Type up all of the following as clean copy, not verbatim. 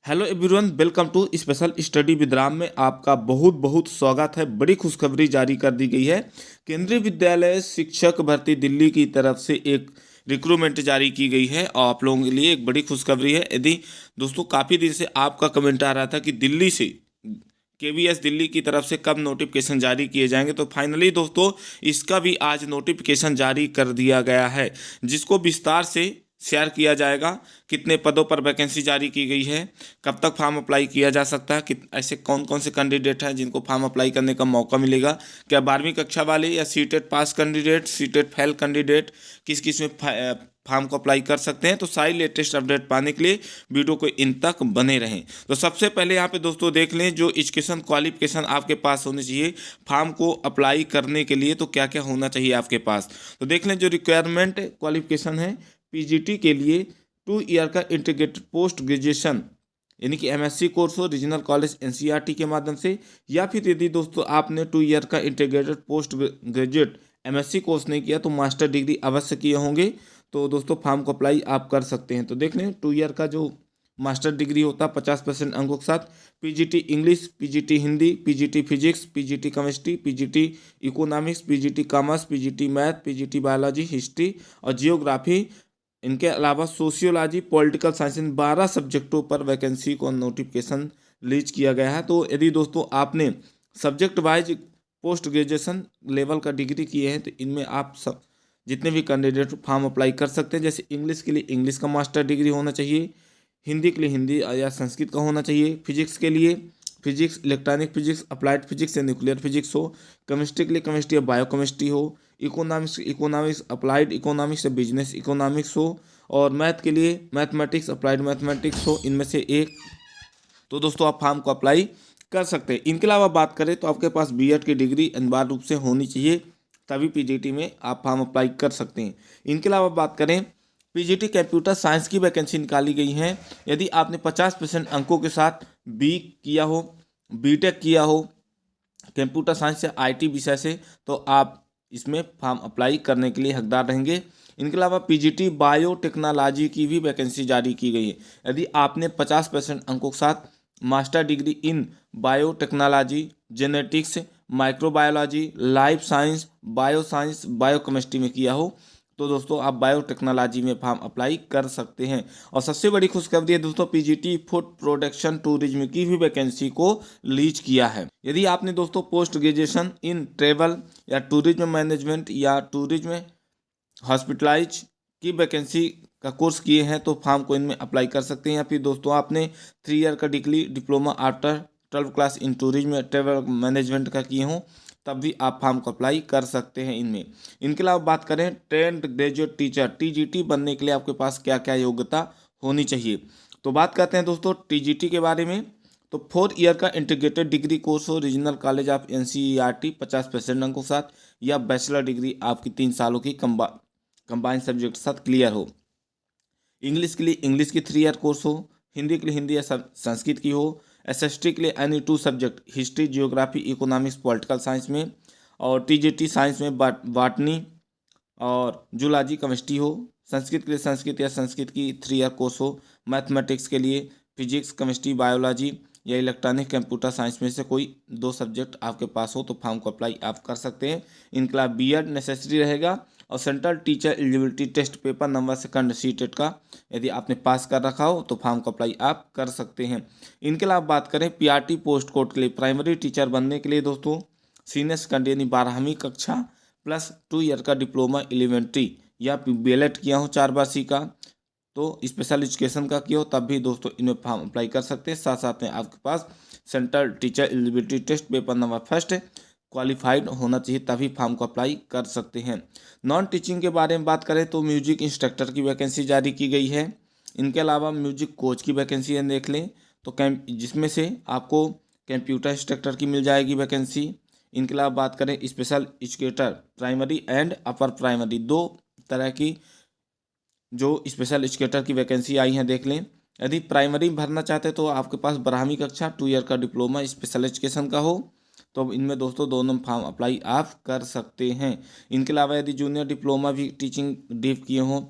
Hello everyone, welcome to special study with Ram में आपका बहुत बहुत स्वागत है। बड़ी खुशखबरी जारी कर दी गई है। केंद्रीय विद्यालय शिक्षक भर्ती दिल्ली की तरफ से एक रिक्रूटमेंट जारी की गई है और आप लोगों के लिए एक बड़ी खुशखबरी है। यदि दोस्तों काफ़ी दिन से आपका कमेंट आ रहा था कि दिल्ली से केवीएस दिल्ली की तरफ से कब नोटिफिकेशन जारी किए जाएंगे, तो फाइनली दोस्तों इसका भी आज नोटिफिकेशन जारी कर दिया गया है, जिसको विस्तार से शेयर किया जाएगा। कितने पदों पर वैकेंसी जारी की गई है, कब तक फॉर्म अप्लाई किया जा सकता है, कि ऐसे कौन कौन से कैंडिडेट हैं जिनको फॉर्म अप्लाई करने का मौका मिलेगा, क्या 12वीं कक्षा वाले या सीटेट पास कैंडिडेट, सीटेट फेल कैंडिडेट किस किस में फॉर्म को अप्लाई कर सकते हैं। तो सारी लेटेस्ट अपडेट पाने के लिए वीडियो को इन तक बने रहें। तो सबसे पहले यहाँ पे दोस्तों देख लें जो एजुकेशन क्वालिफिकेशन आपके पास होनी चाहिए फॉर्म को अप्लाई करने के लिए, तो क्या क्या होना चाहिए आपके पास। तो देख लें जो रिक्वायरमेंट क्वालिफिकेशन है पीजीटी के लिए 2 ईयर का इंटीग्रेटेड पोस्ट ग्रेजुएशन यानी कि एमएससी कोर्स हो रीजनल कॉलेज एनसीईआरटी के माध्यम से, या फिर यदि दोस्तों आपने 2 ईयर का integrated post graduate MSc course नहीं किया तो मास्टर डिग्री अवश्य किए होंगे, तो दोस्तों फॉर्म को अप्लाई आप कर सकते हैं। तो देख लें 2 ईयर का जो मास्टर डिग्री होता है 50% अंकों के साथ PGT English, PGT Hindi, PGT physics, PGT chemistry, PGT economics, PGT commerce, PGT math, PGT biology, history और जियोग्राफी, इनके अलावा सोशियोलॉजी, पॉलिटिकल साइंस, इन 12 सब्जेक्टों पर वैकेंसी को नोटिफिकेशन रिलीज किया गया है। तो यदि दोस्तों आपने subject wise post graduation level का डिग्री किए हैं तो इनमें आप सब जितने भी कैंडिडेट फॉर्म अप्लाई कर सकते हैं। जैसे इंग्लिश के लिए इंग्लिश का मास्टर डिग्री होना चाहिए, हिंदी के लिए हिंदी या संस्कृत का होना चाहिए, फिजिक्स के लिए physics, electronic physics, applied physics या न्यूक्लियर फिजिक्स हो, केमिस्ट्री के लिए केमिस्ट्री या बायोकेमिस्ट्री हो, इकोनॉमिक्स अप्लाइड इकोनॉमिक्स या बिजनेस इकोनॉमिक्स हो, और मैथ के लिए मैथमेटिक्स अप्लाइड मैथमेटिक्स हो, इनमें से एक। तो दोस्तों आप फॉर्म को अप्लाई कर सकते हैं। इनके अलावा बात करें तो आपके पास बीएड की डिग्री अनिवार्य रूप से होनी चाहिए, तभी पीजीटी में आप फॉर्म अप्लाई कर सकते हैं। इनके अलावा बात करें पीजीटी कंप्यूटर साइंस की वैकेंसी निकाली गई है। यदि आपने 50% अंकों के साथ बी किया हो, बीटेक किया हो कंप्यूटर साइंस या आईटी विषय से, तो आप इसमें फॉर्म अप्लाई करने के लिए हकदार रहेंगे। इनके अलावा पीजीटी बायोटेक्नोलॉजी की भी वैकेंसी जारी की गई है। यदि आपने 50% अंकों के साथ master degree in biotechnology, genetics, microbiology, life science, bio science, biochemistry में किया हो, तो दोस्तों आप बायोटेक्नोलॉजी में फॉर्म अप्लाई कर सकते हैं। और सबसे बड़ी खुशखबरी है दोस्तों पीजीटी फूड प्रोडक्शन टूरिज्म की भी वैकेंसी को रिलीज किया है। यदि आपने दोस्तों पोस्ट ग्रेजुएशन इन ट्रेवल या टूरिज्म मैनेजमेंट या टूरिज्म हॉस्पिटलाइज की वैकेंसी का कोर्स किए हैं तो फॉर्म को इनमें अप्लाई कर सकते हैं। या फिर दोस्तों आपने 3 ईयर का degree diploma after 12 class in tourism travel management का किए हों तब भी आप फॉर्म को अप्लाई कर सकते हैं इनमें। इनके अलावा बात करें ट्रेंड ग्रेजुएट टीचर टीजीटी बनने के लिए आपके पास क्या क्या योग्यता होनी चाहिए, तो बात करते हैं दोस्तों टीजीटी के बारे में। तो 4 ईयर का इंटीग्रेटेड डिग्री कोर्स हो रीजनल कॉलेज ऑफ एनसीईआरटी 50% अंकों के साथ, या बैचलर डिग्री आपकी 3 सालों की कंबाइंड सब्जेक्ट के साथ क्लियर हो। इंग्लिश के लिए इंग्लिश की 3 ईयर कोर्स हो, हिंदी के लिए हिंदी या संस्कृत की हो, एसएसटी के लिए any 2 subject history, geography, economics, political science में, और टीजीटी साइंस में बॉटनी और जूलॉजी केमिस्ट्री हो। संस्कृत के लिए संस्कृत या संस्कृत की 3 ईयर कोर्स हो। मैथमेटिक्स के लिए फिजिक्स, केमिस्ट्री, बायोलॉजी या इलेक्ट्रॉनिक कंप्यूटर साइंस में से कोई 2 सब्जेक्ट आपके पास हो तो फॉर्म को अप्लाई आप कर सकते हैं। इनके अलावा बीएड नेसेसरी रहेगा, और central teacher eligibility test paper number second CTET का यदि आपने पास कर रखा हो तो फॉर्म को अप्लाई आप कर सकते हैं। इनके अलावा बात करें पीआरटी पोस्ट कोड के लिए प्राइमरी टीचर बनने के लिए दोस्तों सीनियर सेकेंडरी यानी 12वीं कक्षा प्लस 2 ईयर का डिप्लोमा एलिमेंट्री या बीएलएड किया हो 4 वर्षीय का, तो स्पेशल एजुकेशन का किया हो तब भी दोस्तों इनमें फॉर्म अप्लाई कर सकते हैं। साथ साथ में आपके पास central teacher eligibility test paper number first qualified होना चाहिए तभी फॉर्म को अप्लाई कर सकते हैं। नॉन टीचिंग के बारे में बात करें तो म्यूजिक इंस्ट्रक्टर की वैकेंसी जारी की गई है। इनके अलावा म्यूजिक कोच की वैकेंसी देख लें तो जिसमें से आपको कंप्यूटर इंस्ट्रक्टर की मिल जाएगी वैकेंसी। इनके अलावा बात करें special educator primary and upper primary 2 तरह की जो स्पेशल एजुकेटर की वैकेंसी आई हैं देख लें। यदि प्राइमरी भरना चाहते हैं तो आपके पास 12वीं कक्षा 2 ईयर का डिप्लोमा स्पेशल एजुकेशन का हो, तो इनमें दोस्तों दोनों फॉर्म अप्लाई आप कर सकते हैं। इनके अलावा यदि जूनियर डिप्लोमा भी टीचिंग डीप किए हों,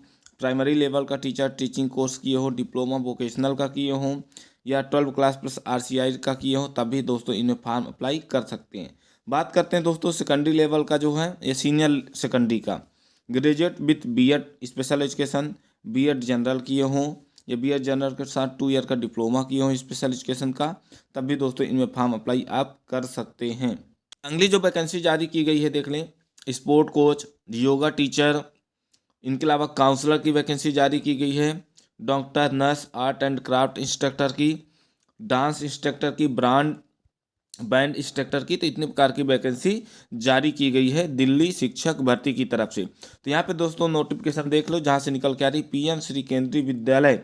प्राइमरी लेवल का टीचर टीचिंग कोर्स किए हो, डिप्लोमा वोकेशनल का किए हों, या 12 क्लास प्लस RCI का किए हो तब भी दोस्तों इनमें फॉर्म अप्लाई कर सकते हैं। बात करते हैं दोस्तों सेकेंडरी लेवल का जो है ये सीनियर सेकेंडरी का, graduate with BEd special education, BEd general किए हों या बीएड जनरल के साथ 2 ईयर का डिप्लोमा किए हों स्पेशल एजुकेशन का, तब भी दोस्तों इनमें फॉर्म अप्लाई आप कर सकते हैं। अगली जो वैकेंसी जारी की गई है देख लें, स्पोर्ट कोच, योगा टीचर, इनके अलावा काउंसलर की वैकेंसी जारी की गई है, doctor, nurse, art and craft instructor की, डांस इंस्ट्रक्टर की, बैंड इंस्ट्रक्टर की, तो इतने प्रकार की वैकेंसी जारी की गई है दिल्ली शिक्षक भर्ती की तरफ से। तो यहाँ पे दोस्तों नोटिफिकेशन देख लो जहाँ से निकल के आ रही, PM श्री केंद्रीय विद्यालय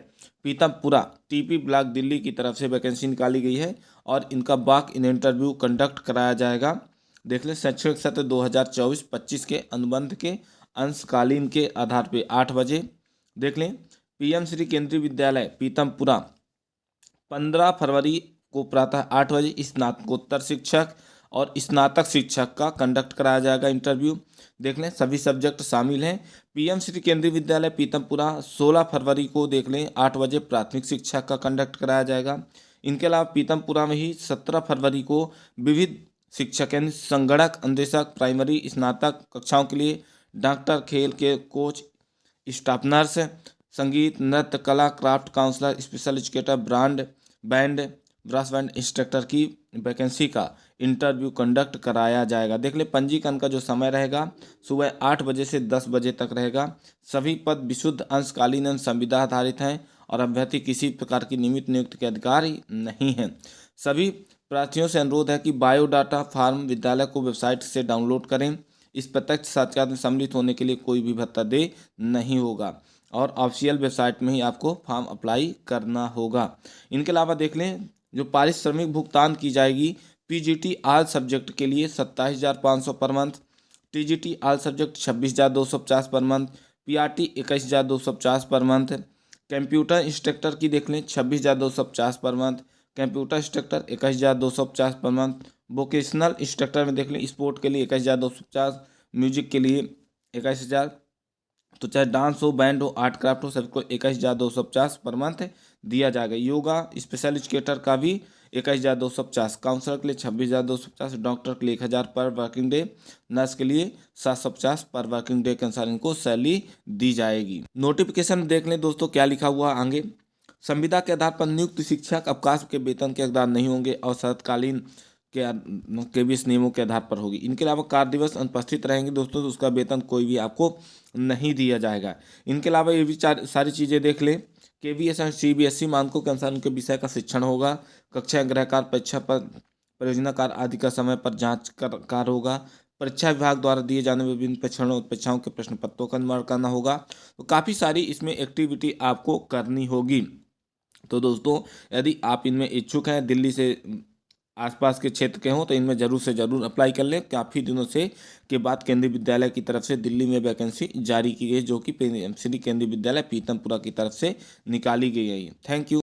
पीतमपुरा TP ब्लॉक दिल्ली की तरफ से वैकेंसी निकाली गई है और इनका वॉक इन इंटरव्यू कंडक्ट कराया जाएगा। देख लें शैक्षणिक सत्र 2024-25 के अनुबंध के अंशकालीन के आधार पर 8 बजे। देख लें PM श्री केंद्रीय विद्यालय पीतमपुरा 15 फरवरी को प्रातः 8 बजे स्नातकोत्तर शिक्षक और स्नातक शिक्षक का कंडक्ट कराया जाएगा इंटरव्यू। देख लें सभी सब्जेक्ट शामिल हैं। PM श्री केंद्रीय विद्यालय पीतमपुरा 16 फरवरी को देख लें 8 बजे प्राथमिक शिक्षक का कंडक्ट कराया जाएगा। इनके अलावा पीतमपुरा में ही 17 फरवरी को विविध शिक्षक यानी संगणक, अन्वेषक, प्राइमरी स्नातक कक्षाओं के लिए डॉक्टर, खेल के कोच, स्टाफ नर्स, संगीत, नृत्य, कला, craft counsellor, special educator, band, brass band instructor की वैकेंसी का इंटरव्यू कंडक्ट कराया जाएगा। देख ले पंजीकरण का जो समय रहेगा सुबह 8 बजे से 10 बजे तक रहेगा। सभी पद विशुद्ध अंशकालीन एवं संविदा आधारित हैं और अभ्यर्थी किसी प्रकार की नियमित नियुक्ति के अधिकारी नहीं हैं। सभी प्रार्थियों से अनुरोध है कि बायोडाटा फॉर्म विद्यालय को वेबसाइट से डाउनलोड करें। इस प्रत्यक्ष साक्षात्कार में सम्मिलित होने के लिए कोई भी भत्ता दे नहीं होगा और ऑफिशियल वेबसाइट में ही आपको फॉर्म अप्लाई करना होगा। इनके अलावा देख लें जो पारिश्रमिक भुगतान की जाएगी PGT ऑल सब्जेक्ट के लिए 27,500 per month, TGT all subject 26,250 per month, PRT 21,250 per month, computer instructor की देख लें 26,250 per month, computer instructor 21,250 per month, vocational instructor में देख लें स्पोर्ट के लिए 21,250, म्यूजिक के लिए 21,000, तो चाहे डांस हो, बैंड हो, आर्ट क्राफ्ट हो, सभी को 21,250 पर मंथ दिया जाएगा। योगा स्पेशल एजुकेटर का भी 21,250, काउंसलर के लिए 26,250, डॉक्टर के लिए 1,000 पर वर्किंग डे, नर्स के लिए 750 पर वर्किंग डे के अनुसार इनको सैलरी दी जाएगी। नोटिफिकेशन देख लें दोस्तों क्या लिखा हुआ आगे, संविदा के आधार पर नियुक्त शिक्षक अवकाश के वेतन के हकदार नहीं होंगे और शरतकालीन के भी इस नियमों के आधार पर होगी। इनके अलावा कार्य दिवस अनुपस्थित रहेंगे दोस्तों तो उसका वेतन कोई भी आपको नहीं दिया जाएगा। इनके अलावा ये भी सारी चीज़ें देख लें, KVS और CBSE मानकों के अनुसार उनके विषय का शिक्षण होगा, कक्षा गृहकार, परीक्षा पर परियोजना कार्य आदि का समय पर जांच कार्य होगा, परीक्षा विभाग द्वारा दिए जाने वाले विभिन्न परीक्षाओं के प्रश्न पत्रों का निर्माण करना होगा। तो काफ़ी सारी इसमें एक्टिविटी आपको करनी होगी। तो दोस्तों यदि आप इनमें इच्छुक हैं, दिल्ली से आसपास के क्षेत्र के हों तो इनमें जरूर से जरूर अप्लाई कर लें। काफ़ी दिनों से के बाद केंद्रीय विद्यालय की तरफ से दिल्ली में वैकेंसी जारी की गई जो कि श्री केंद्रीय विद्यालय पीतमपुरा की तरफ से निकाली गई है। Thank you.